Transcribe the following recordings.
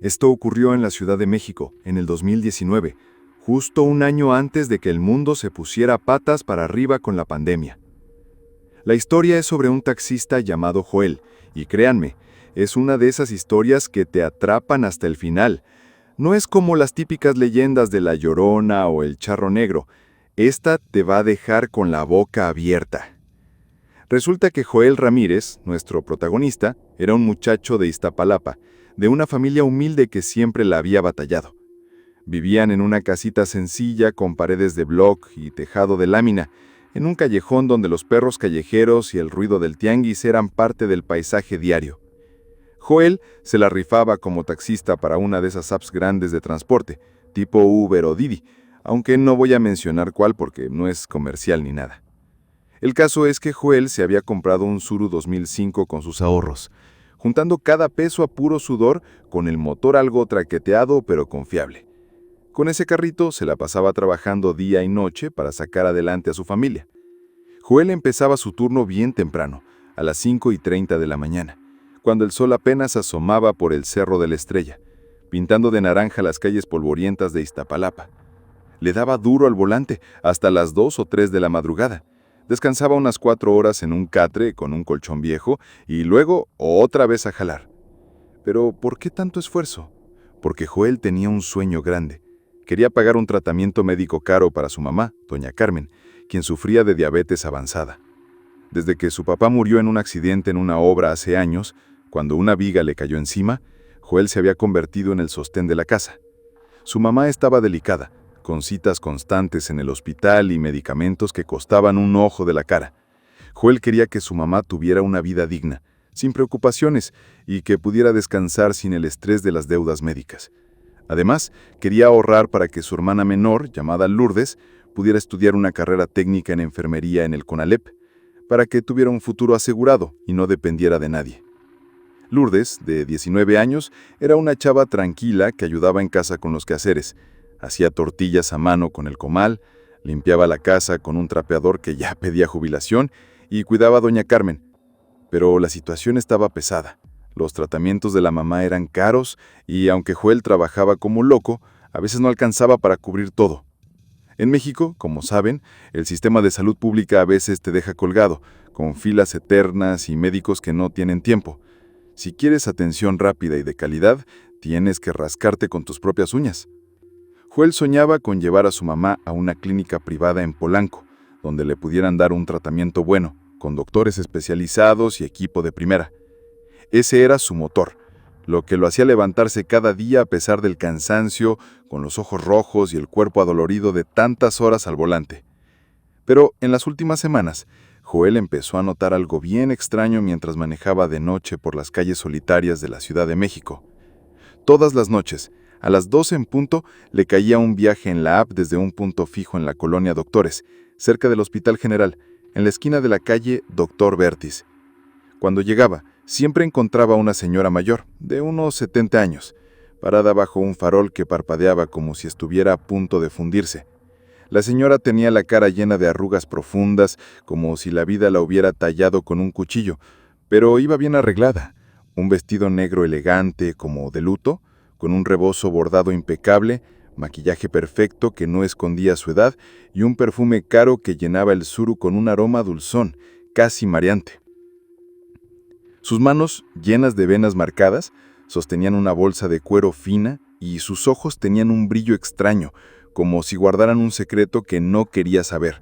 Esto ocurrió en la Ciudad de México, en el 2019, justo un año antes de que el mundo se pusiera patas para arriba con la pandemia. La historia es sobre un taxista llamado Joel, y créanme, es una de esas historias que te atrapan hasta el final. No es como las típicas leyendas de La Llorona o El Charro Negro. Esta te va a dejar con la boca abierta. Resulta que Joel Ramírez, nuestro protagonista, era un muchacho de Iztapalapa, de una familia humilde que siempre la había batallado. Vivían en una casita sencilla con paredes de bloc y tejado de lámina, en un callejón donde los perros callejeros y el ruido del tianguis eran parte del paisaje diario. Joel se la rifaba como taxista para una de esas apps grandes de transporte, tipo Uber o Didi, aunque no voy a mencionar cuál porque no es comercial ni nada. El caso es que Joel se había comprado un Tsuru 2005 con sus ahorros, juntando cada peso a puro sudor con el motor algo traqueteado pero confiable. Con ese carrito se la pasaba trabajando día y noche para sacar adelante a su familia. Joel empezaba su turno bien temprano, a las 5:30 de la mañana, cuando el sol apenas asomaba por el Cerro de la Estrella, pintando de naranja las calles polvorientas de Iztapalapa. Le daba duro al volante hasta las 2 o 3 de la madrugada. Descansaba unas 4 horas en un catre con un colchón viejo y luego otra vez a jalar. Pero ¿por qué tanto esfuerzo? Porque Joel tenía un sueño grande. Quería pagar un tratamiento médico caro para su mamá, doña Carmen, quien sufría de diabetes avanzada. Desde que su papá murió en un accidente en una obra hace años, cuando una viga le cayó encima, Joel se había convertido en el sostén de la casa. Su mamá estaba delicada, con citas constantes en el hospital y medicamentos que costaban un ojo de la cara. Joel quería que su mamá tuviera una vida digna, sin preocupaciones, y que pudiera descansar sin el estrés de las deudas médicas. Además, quería ahorrar para que su hermana menor, llamada Lourdes, pudiera estudiar una carrera técnica en enfermería en el CONALEP, para que tuviera un futuro asegurado y no dependiera de nadie. Lourdes, de 19 años, era una chava tranquila que ayudaba en casa con los quehaceres. Hacía tortillas a mano con el comal, limpiaba la casa con un trapeador que ya pedía jubilación y cuidaba a doña Carmen. Pero la situación estaba pesada. Los tratamientos de la mamá eran caros y aunque Joel trabajaba como loco, a veces no alcanzaba para cubrir todo. En México, como saben, el sistema de salud pública a veces te deja colgado, con filas eternas y médicos que no tienen tiempo. Si quieres atención rápida y de calidad, tienes que rascarte con tus propias uñas. Joel soñaba con llevar a su mamá a una clínica privada en Polanco, donde le pudieran dar un tratamiento bueno, con doctores especializados y equipo de primera. Ese era su motor, lo que lo hacía levantarse cada día a pesar del cansancio, con los ojos rojos y el cuerpo adolorido de tantas horas al volante. Pero en las últimas semanas, Joel empezó a notar algo bien extraño mientras manejaba de noche por las calles solitarias de la Ciudad de México. Todas las noches, a las 12 en punto, le caía un viaje en la app desde un punto fijo en la colonia Doctores, cerca del Hospital General, en la esquina de la calle Doctor Vertis. Cuando llegaba, siempre encontraba a una señora mayor, de unos 70 años, parada bajo un farol que parpadeaba como si estuviera a punto de fundirse. La señora tenía la cara llena de arrugas profundas, como si la vida la hubiera tallado con un cuchillo, pero iba bien arreglada. Un vestido negro elegante, como de luto, con un rebozo bordado impecable, maquillaje perfecto que no escondía su edad y un perfume caro que llenaba el Tsuru con un aroma dulzón, casi mareante. Sus manos, llenas de venas marcadas, sostenían una bolsa de cuero fina y sus ojos tenían un brillo extraño, como si guardaran un secreto que no quería saber.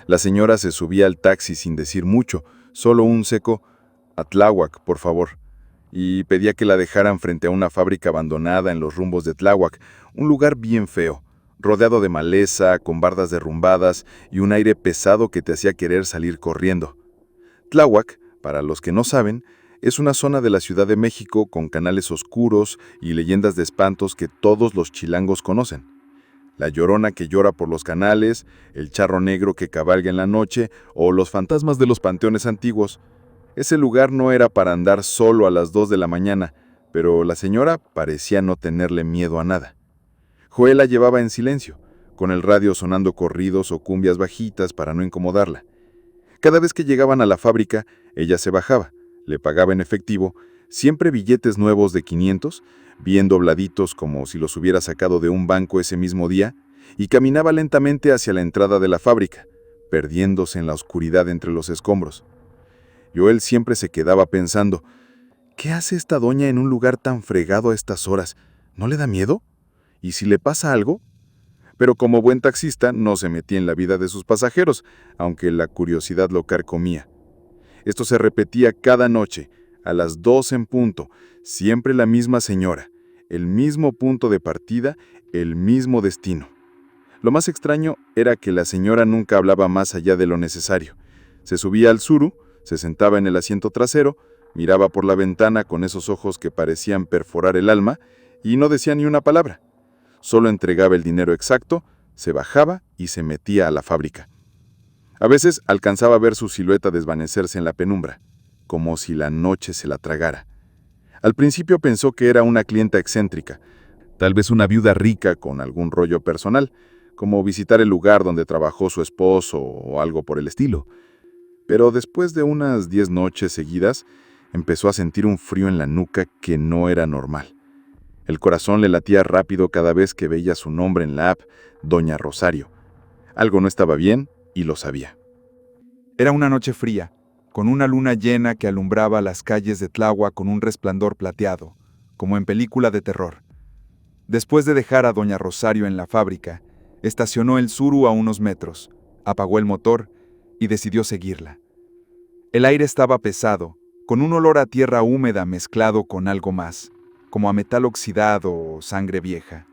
La señora se subía al taxi sin decir mucho, solo un seco «A Tláhuac, por favor», y pedía que la dejaran frente a una fábrica abandonada en los rumbos de Tláhuac, un lugar bien feo, rodeado de maleza, con bardas derrumbadas y un aire pesado que te hacía querer salir corriendo. Tláhuac, para los que no saben, es una zona de la Ciudad de México con canales oscuros y leyendas de espantos que todos los chilangos conocen. La Llorona que llora por los canales, el charro negro que cabalga en la noche o los fantasmas de los panteones antiguos. Ese lugar no era para andar solo a las 2 de la mañana, pero la señora parecía no tenerle miedo a nada. Joel la llevaba en silencio, con el radio sonando corridos o cumbias bajitas para no incomodarla. Cada vez que llegaban a la fábrica, ella se bajaba, le pagaba en efectivo, Siempre billetes nuevos de 500, bien dobladitos como si los hubiera sacado de un banco ese mismo día, y caminaba lentamente hacia la entrada de la fábrica, perdiéndose en la oscuridad entre los escombros. Joel siempre se quedaba pensando, ¿qué hace esta doña en un lugar tan fregado a estas horas? ¿No le da miedo? ¿Y si le pasa algo? Pero como buen taxista no se metía en la vida de sus pasajeros, aunque la curiosidad lo carcomía. Esto se repetía cada noche, a las 2 en punto, siempre la misma señora, el mismo punto de partida, el mismo destino. Lo más extraño era que la señora nunca hablaba más allá de lo necesario. Se subía al suru, se sentaba en el asiento trasero, miraba por la ventana con esos ojos que parecían perforar el alma y no decía ni una palabra. Solo entregaba el dinero exacto, se bajaba y se metía a la fábrica. A veces alcanzaba a ver su silueta desvanecerse en la penumbra, como si la noche se la tragara. Al principio pensó que era una clienta excéntrica, tal vez una viuda rica con algún rollo personal, como visitar el lugar donde trabajó su esposo o algo por el estilo. Pero después de unas 10 noches seguidas, empezó a sentir un frío en la nuca que no era normal. El corazón le latía rápido cada vez que veía su nombre en la app, Doña Rosario. Algo no estaba bien y lo sabía. Era una noche fría, con una luna llena que alumbraba las calles de Tláhuac con un resplandor plateado, como en película de terror. Después de dejar a Doña Rosario en la fábrica, estacionó el suru a unos metros, apagó el motor y decidió seguirla. El aire estaba pesado, con un olor a tierra húmeda mezclado con algo más, como a metal oxidado o sangre vieja.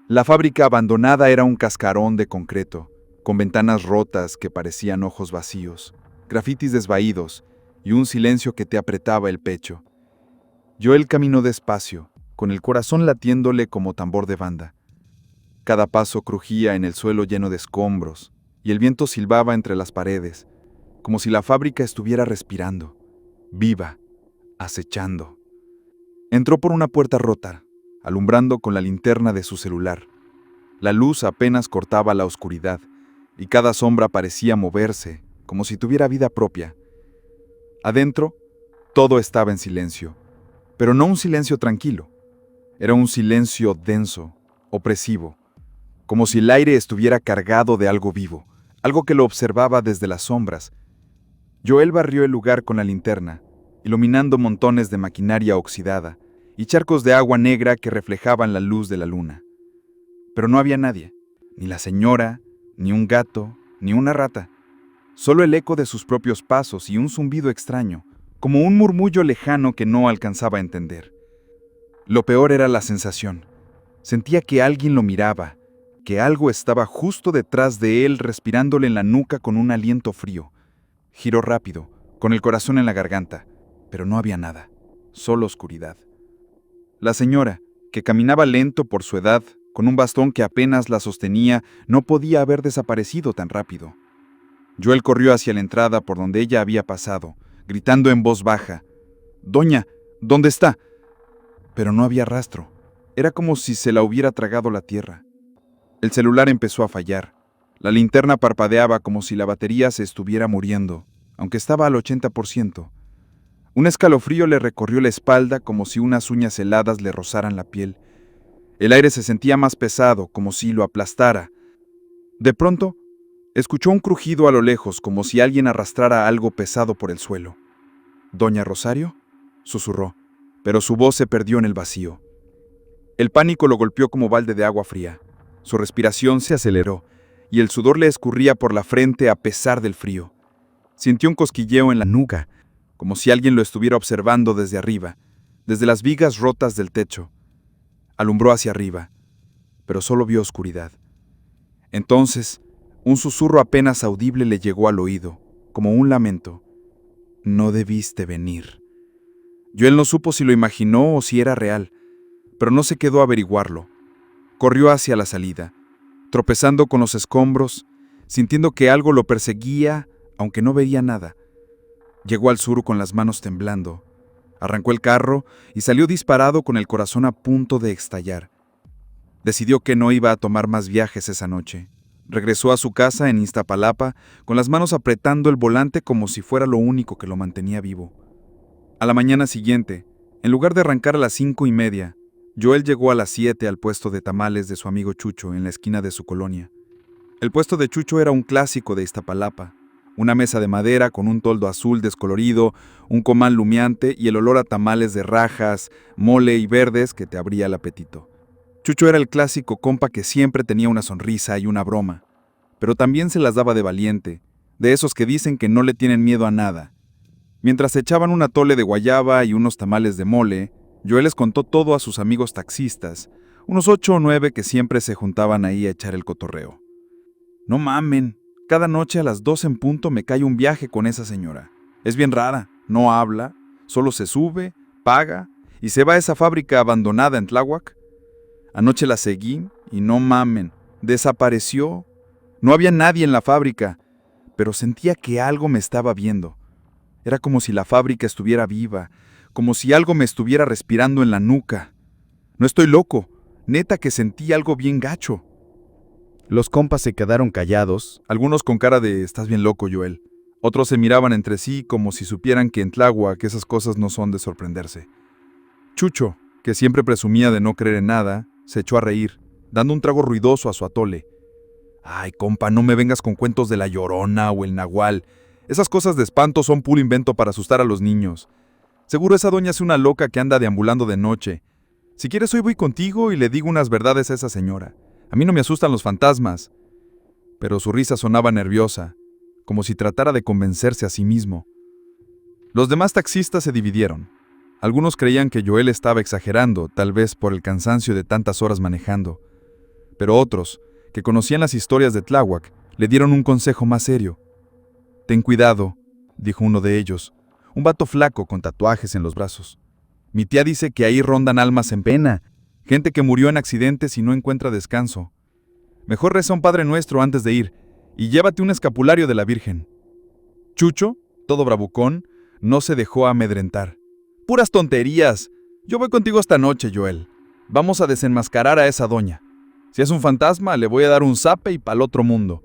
La fábrica abandonada era un cascarón de concreto, con ventanas rotas que parecían ojos vacíos, grafitis desvaídos y un silencio que te apretaba el pecho. Joel caminó despacio, con el corazón latiéndole como tambor de banda. Cada paso crujía en el suelo lleno de escombros, y el viento silbaba entre las paredes, como si la fábrica estuviera respirando, viva, acechando. Entró por una puerta rota, alumbrando con la linterna de su celular. La luz apenas cortaba la oscuridad, y cada sombra parecía moverse, como si tuviera vida propia. Adentro, todo estaba en silencio, pero no un silencio tranquilo. Era un silencio denso, opresivo, como si el aire estuviera cargado de algo vivo, algo que lo observaba desde las sombras. Joel barrió el lugar con la linterna, iluminando montones de maquinaria oxidada y charcos de agua negra que reflejaban la luz de la luna. Pero no había nadie, ni la señora, ni un gato, ni una rata. Solo el eco de sus propios pasos y un zumbido extraño, como un murmullo lejano que no alcanzaba a entender. Lo peor era la sensación. Sentía que alguien lo miraba, que algo estaba justo detrás de él respirándole en la nuca con un aliento frío. Giró rápido, con el corazón en la garganta, pero no había nada, solo oscuridad. La señora, que caminaba lento por su edad, con un bastón que apenas la sostenía, no podía haber desaparecido tan rápido. Joel corrió hacia la entrada por donde ella había pasado, gritando en voz baja, «Doña, ¿dónde está?» Pero no había rastro. Era como si se la hubiera tragado la tierra. El celular empezó a fallar. La linterna parpadeaba como si la batería se estuviera muriendo, aunque estaba al 80%. Un escalofrío le recorrió la espalda como si unas uñas heladas le rozaran la piel. El aire se sentía más pesado, como si lo aplastara. De pronto, escuchó un crujido a lo lejos, como si alguien arrastrara algo pesado por el suelo. «¿Doña Rosario?», susurró, pero su voz se perdió en el vacío. El pánico lo golpeó como balde de agua fría. Su respiración se aceleró, y el sudor le escurría por la frente a pesar del frío. Sintió un cosquilleo en la nuca, como si alguien lo estuviera observando desde arriba, desde las vigas rotas del techo. Alumbró hacia arriba, pero solo vio oscuridad. Entonces, un susurro apenas audible le llegó al oído, como un lamento. «No debiste venir». Joel no supo si lo imaginó o si era real, pero no se quedó a averiguarlo. Corrió hacia la salida, tropezando con los escombros, sintiendo que algo lo perseguía, aunque no veía nada. Llegó al sur con las manos temblando. Arrancó el carro y salió disparado con el corazón a punto de estallar. Decidió que no iba a tomar más viajes esa noche. Regresó a su casa en Iztapalapa con las manos apretando el volante como si fuera lo único que lo mantenía vivo. A la mañana siguiente, En lugar de arrancar a las 5:30, Joel llegó a las 7 al puesto de tamales de su amigo Chucho en la esquina de su colonia. El puesto de Chucho era un clásico de Iztapalapa. Una mesa de madera con un toldo azul descolorido, un comal humeante y el olor a tamales de rajas, mole y verdes que te abría el apetito. Chucho era el clásico compa que siempre tenía una sonrisa y una broma, pero también se las daba de valiente, de esos que dicen que no le tienen miedo a nada. Mientras echaban un atole de guayaba y unos tamales de mole, Joel les contó todo a sus amigos taxistas, unos 8 o 9 que siempre se juntaban ahí a echar el cotorreo. No mamen, cada noche a las 2 en punto me cae un viaje con esa señora. Es bien rara, no habla, solo se sube, paga y se va a esa fábrica abandonada en Tláhuac. Anoche la seguí y no mamen, desapareció. No había nadie en la fábrica, pero sentía que algo me estaba viendo. Era como si la fábrica estuviera viva, como si algo me estuviera respirando en la nuca. No estoy loco, neta que sentí algo bien gacho. Los compas se quedaron callados, Algunos con cara de "estás bien loco, Joel". Otros se miraban entre sí como si supieran que en Tláhuac esas cosas no son de sorprenderse. Chucho, que siempre presumía de no creer en nada, se echó a reír, dando un trago ruidoso a su atole. Ay, compa, no me vengas con cuentos de la Llorona o el Nahual. Esas cosas de espanto son puro invento para asustar a los niños. Seguro esa doña es una loca que anda deambulando de noche. Si quieres hoy voy contigo y le digo unas verdades a esa señora. A mí no me asustan los fantasmas. Pero su risa sonaba nerviosa, como si tratara de convencerse a sí mismo. Los demás taxistas se dividieron. Algunos creían que Joel estaba exagerando, tal vez por el cansancio de tantas horas manejando. Pero otros, que conocían las historias de Tláhuac, le dieron un consejo más serio. «Ten cuidado», dijo uno de ellos, un vato flaco con tatuajes en los brazos. «Mi tía dice que ahí rondan almas en pena, gente que murió en accidentes y no encuentra descanso. Mejor reza un Padre Nuestro antes de ir y llévate un escapulario de la Virgen». Chucho, todo bravucón, no se dejó amedrentar. «Puras tonterías. Yo voy contigo esta noche, Joel. Vamos a desenmascarar a esa doña. Si es un fantasma, le voy a dar un zape y pa'l otro mundo».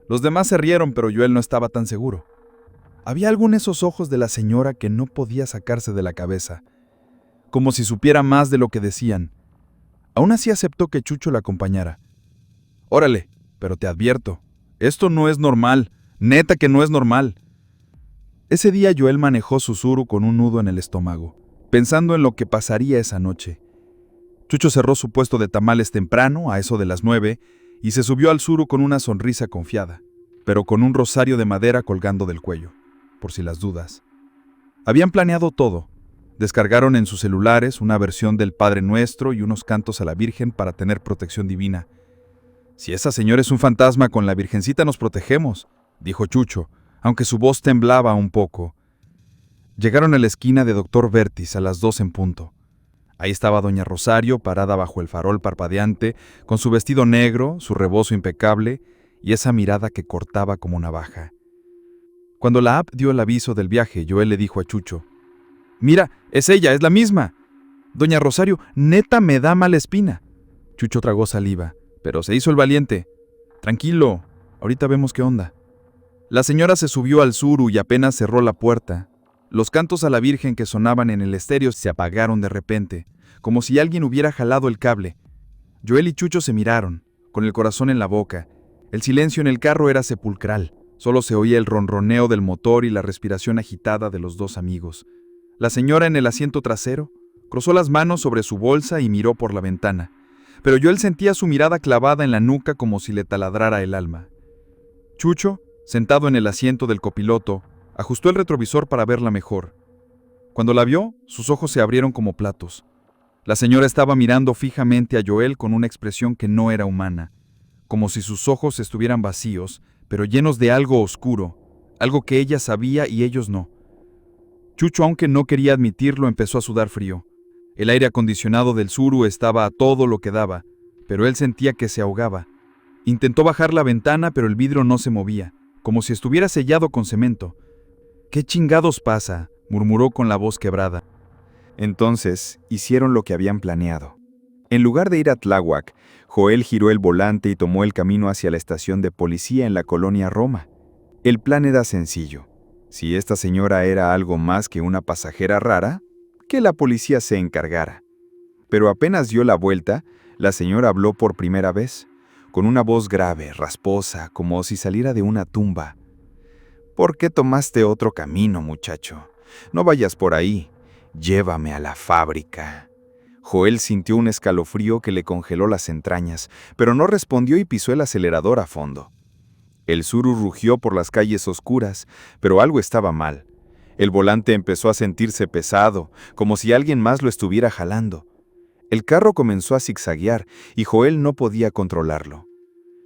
Los demás se rieron, pero Joel no estaba tan seguro. Había algo en esos ojos de la señora que no podía sacarse de la cabeza, como si supiera más de lo que decían. Aún así aceptó que Chucho la acompañara. «Órale, pero te advierto, esto no es normal, neta que no es normal». Ese día Joel manejó su Tsuru con un nudo en el estómago, pensando en lo que pasaría esa noche. Chucho cerró su puesto de tamales temprano, a eso de las 9, y se subió al Tsuru con una sonrisa confiada, pero con un rosario de madera colgando del cuello, por si las dudas. Habían planeado todo. Descargaron en sus celulares una versión del Padre Nuestro y unos cantos a la Virgen para tener protección divina. «Si esa señora es un fantasma, con la Virgencita nos protegemos», dijo Chucho, aunque su voz temblaba un poco. Llegaron a la esquina de Dr. Vertis a las 2 en punto. Ahí estaba doña Rosario, parada bajo el farol parpadeante, con su vestido negro, su rebozo impecable y esa mirada que cortaba como navaja. Cuando la app dio el aviso del viaje, Joel le dijo a Chucho: «Mira, es ella, es la misma. Doña Rosario, neta me da mala espina». Chucho tragó saliva, pero se hizo el valiente. «Tranquilo, ahorita vemos qué onda». La señora se subió al Tsuru y apenas cerró la puerta. Los cantos a la Virgen que sonaban en el estéreo se apagaron de repente, como si alguien hubiera jalado el cable. Joel y Chucho se miraron, con el corazón en la boca. El silencio en el carro era sepulcral. Solo se oía el ronroneo del motor y la respiración agitada de los dos amigos. La señora en el asiento trasero cruzó las manos sobre su bolsa y miró por la ventana, pero Joel sentía su mirada clavada en la nuca como si le taladrara el alma. Chucho, sentado en el asiento del copiloto, ajustó el retrovisor para verla mejor. Cuando la vio, sus ojos se abrieron como platos. La señora estaba mirando fijamente a Joel con una expresión que no era humana, como si sus ojos estuvieran vacíos, pero llenos de algo oscuro, algo que ella sabía y ellos no. Chucho, aunque no quería admitirlo, empezó a sudar frío. El aire acondicionado del Tsuru estaba a todo lo que daba, pero él sentía que se ahogaba. Intentó bajar la ventana, pero el vidrio no se movía, como si estuviera sellado con cemento. «¿Qué chingados pasa?», murmuró con la voz quebrada. Entonces, hicieron lo que habían planeado. En lugar de ir a Tláhuac, Joel giró el volante y tomó el camino hacia la estación de policía en la colonia Roma. El plan era sencillo. Si esta señora era algo más que una pasajera rara, que la policía se encargara. Pero apenas dio la vuelta, la señora habló por primera vez, con una voz grave, rasposa, como si saliera de una tumba. «¿Por qué tomaste otro camino, muchacho? No vayas por ahí. Llévame a la fábrica». Joel sintió un escalofrío que le congeló las entrañas, pero no respondió y pisó el acelerador a fondo. El Tsuru rugió por las calles oscuras, pero algo estaba mal. El volante empezó a sentirse pesado, como si alguien más lo estuviera jalando. El carro comenzó a zigzaguear y Joel no podía controlarlo.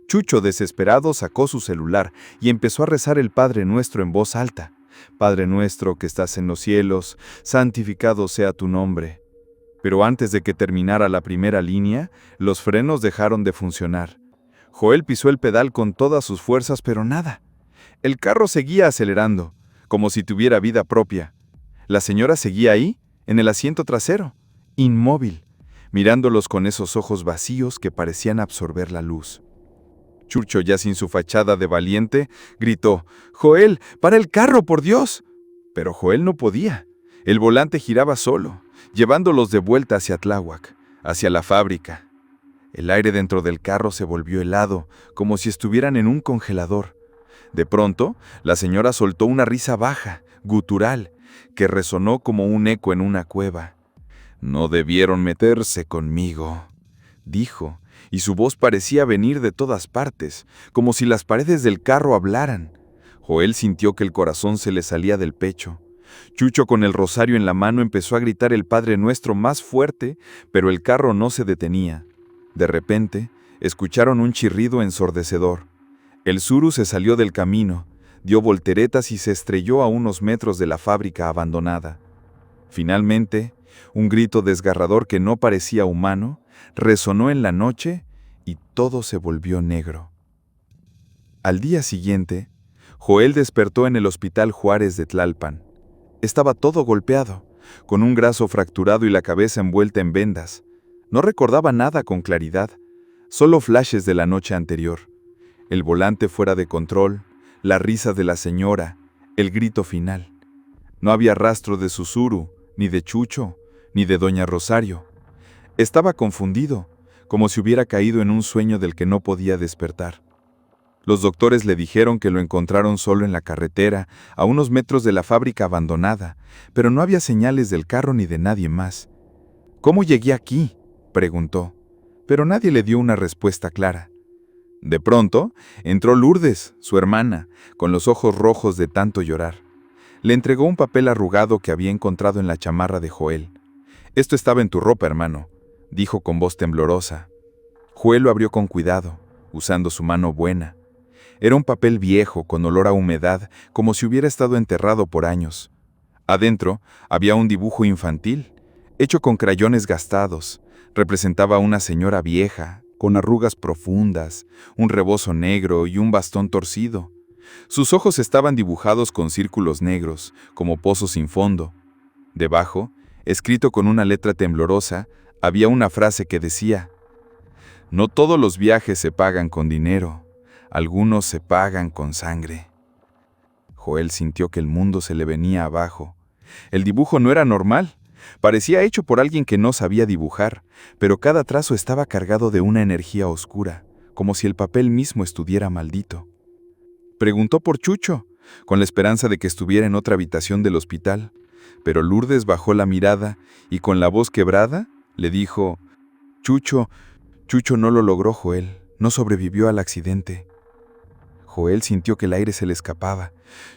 Chucho, desesperado, sacó su celular y empezó a rezar el Padre Nuestro en voz alta. «Padre nuestro que estás en los cielos, santificado sea tu nombre». Pero antes de que terminara la primera línea, los frenos dejaron de funcionar. Joel pisó el pedal con todas sus fuerzas, pero nada. El carro seguía acelerando, como si tuviera vida propia. La señora seguía ahí, en el asiento trasero, inmóvil, mirándolos con esos ojos vacíos que parecían absorber la luz. Chucho, ya sin su fachada de valiente, gritó: «¡Joel, para el carro, por Dios!». Pero Joel no podía. El volante giraba solo, llevándolos de vuelta hacia Tláhuac, hacia la fábrica. El aire dentro del carro se volvió helado, como si estuvieran en un congelador. De pronto, la señora soltó una risa baja, gutural, que resonó como un eco en una cueva. «No debieron meterse conmigo», dijo, y su voz parecía venir de todas partes, como si las paredes del carro hablaran. Joel sintió que el corazón se le salía del pecho. Chucho, con el rosario en la mano, empezó a gritar el Padre Nuestro más fuerte, pero el carro no se detenía. De repente, escucharon un chirrido ensordecedor. El Tsuru se salió del camino, dio volteretas y se estrelló a unos metros de la fábrica abandonada. Finalmente, un grito desgarrador que no parecía humano resonó en la noche y todo se volvió negro. Al día siguiente, Joel despertó en el Hospital Juárez de Tlalpan. Estaba todo golpeado, con un brazo fracturado y la cabeza envuelta en vendas. No recordaba nada con claridad, solo flashes de la noche anterior. El volante fuera de control, la risa de la señora, el grito final. No había rastro de su Tsuru, ni de Chucho, ni de doña Rosario. Estaba confundido, como si hubiera caído en un sueño del que no podía despertar. Los doctores le dijeron que lo encontraron solo en la carretera, a unos metros de la fábrica abandonada, pero no había señales del carro ni de nadie más. «¿Cómo llegué aquí?», preguntó, pero nadie le dio una respuesta clara. De pronto, entró Lourdes, su hermana, con los ojos rojos de tanto llorar. Le entregó un papel arrugado que había encontrado en la chamarra de Joel. «Esto estaba en tu ropa, hermano», dijo con voz temblorosa. Joel lo abrió con cuidado, usando su mano buena. Era un papel viejo, con olor a humedad, como si hubiera estado enterrado por años. Adentro había un dibujo infantil, hecho con crayones gastados. Representaba a una señora vieja, con arrugas profundas, un rebozo negro y un bastón torcido. Sus ojos estaban dibujados con círculos negros, como pozos sin fondo. Debajo, escrito con una letra temblorosa, había una frase que decía: «No todos los viajes se pagan con dinero, algunos se pagan con sangre». Joel sintió que el mundo se le venía abajo. El dibujo no era normal. Parecía hecho por alguien que no sabía dibujar, pero cada trazo estaba cargado de una energía oscura, como si el papel mismo estuviera maldito. Preguntó por Chucho, con la esperanza de que estuviera en otra habitación del hospital, pero Lourdes bajó la mirada y con la voz quebrada le dijo: «Chucho no lo logró, Joel, no sobrevivió al accidente». Joel sintió que el aire se le escapaba.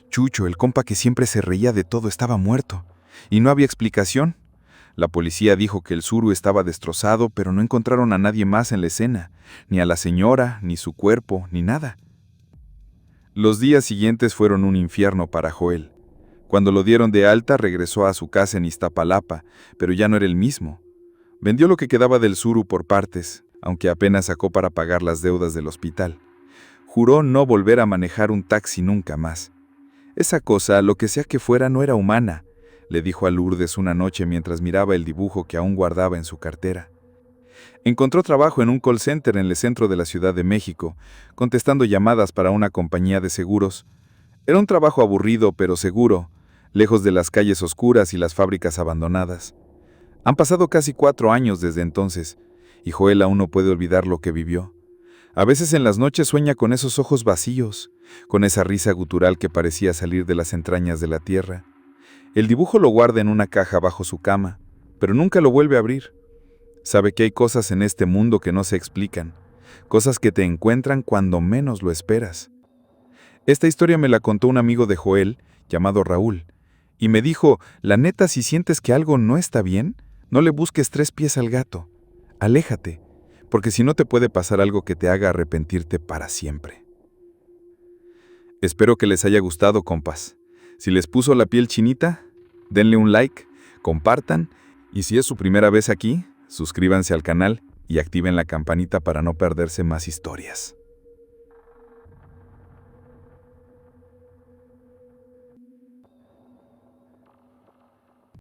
Chucho, el compa que siempre se reía de todo, estaba muerto. Y no había explicación. La policía dijo que el Tsuru estaba destrozado, pero no encontraron a nadie más en la escena, ni a la señora, ni su cuerpo, ni nada. Los días siguientes fueron un infierno para Joel. Cuando lo dieron de alta, regresó a su casa en Iztapalapa, pero ya no era el mismo. Vendió lo que quedaba del Tsuru por partes, aunque apenas sacó para pagar las deudas del hospital. Juró no volver a manejar un taxi nunca más. Esa cosa, lo que sea que fuera, no era humana, le dijo a Lourdes una noche mientras miraba el dibujo que aún guardaba en su cartera. Encontró trabajo en un call center en el centro de la Ciudad de México, contestando llamadas para una compañía de seguros. Era un trabajo aburrido pero seguro. lejos de las calles oscuras y las fábricas abandonadas. Han pasado casi 4 años desde entonces, y Joel aún no puede olvidar lo que vivió. A veces en las noches sueña con esos ojos vacíos, con esa risa gutural que parecía salir de las entrañas de la tierra. El dibujo lo guarda en una caja bajo su cama, pero nunca lo vuelve a abrir. Sabe que hay cosas en este mundo que no se explican, cosas que te encuentran cuando menos lo esperas. Esta historia me la contó un amigo de Joel, llamado Raúl, y me dijo, la neta, si sientes que algo no está bien, no le busques 3 pies al gato. Aléjate, porque si no te puede pasar algo que te haga arrepentirte para siempre. Espero que les haya gustado, compas. Si les puso la piel chinita, denle un like, compartan, y si es su primera vez aquí, suscríbanse al canal y activen la campanita para no perderse más historias.